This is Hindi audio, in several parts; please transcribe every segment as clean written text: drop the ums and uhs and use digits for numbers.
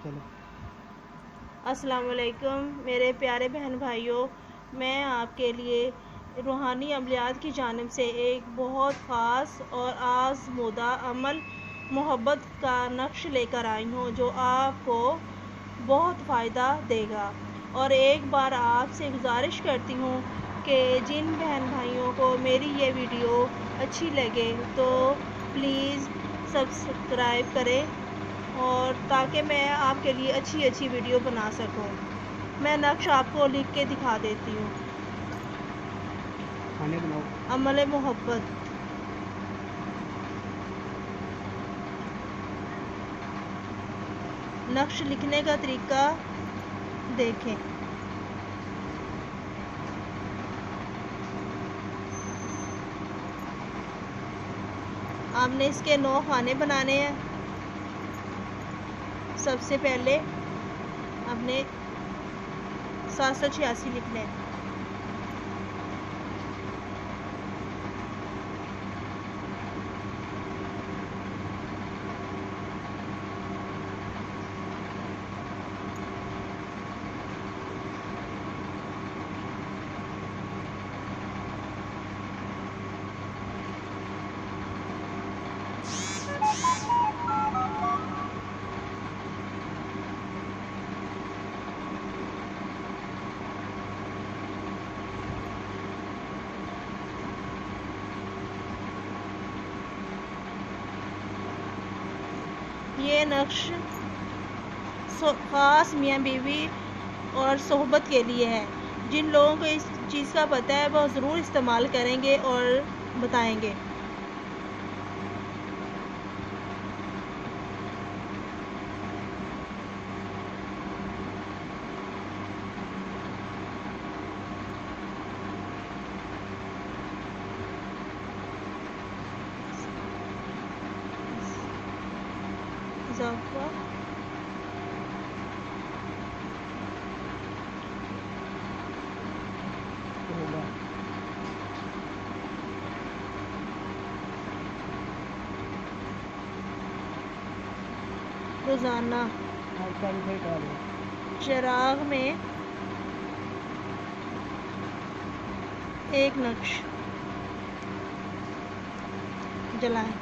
चलो। अस्सलाम वालेकुम मेरे प्यारे बहन भाइयों, मैं आपके लिए रूहानी अमलियात की जानिब से एक बहुत ख़ास और आज़मूदा अमल मोहब्बत का नक्श लेकर आई हूँ जो आपको बहुत फ़ायदा देगा। और एक बार आपसे गुजारिश करती हूँ कि जिन बहन भाइयों को मेरी ये वीडियो अच्छी लगे तो प्लीज़ सब्सक्राइब करें और ताकि मैं आपके लिए अच्छी अच्छी वीडियो बना सकूं। मैं नक्श आपको लिख के दिखा देती हूँ। खाने बनाओ। अमल मोहब्बत। नक्श लिखने का तरीका देखें। आपने इसके 9 खाने बनाने हैं। सबसे पहले आपने 786 लिखने हैं। ये नक्श ख़ास मियाँ बीवी और सोहबत के लिए है। जिन लोगों को इस चीज़ का पता है वह ज़रूर इस्तेमाल करेंगे और बताएंगे। इजाफा होगा। रोज़ाना आज का भी सही डालो। चिराग में एक नक्श जलाएं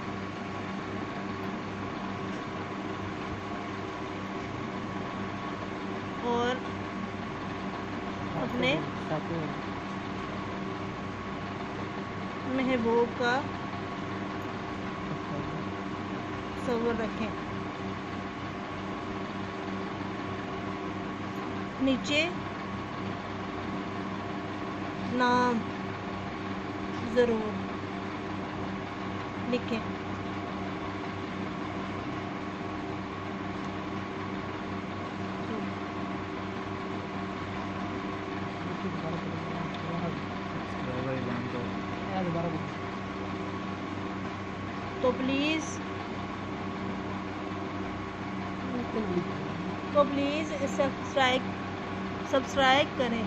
और अपने महबूब का तस्वीर रखें। नीचे नाम ज़रूर लिखें। तो प्लीज़ सब्सक्राइब करें।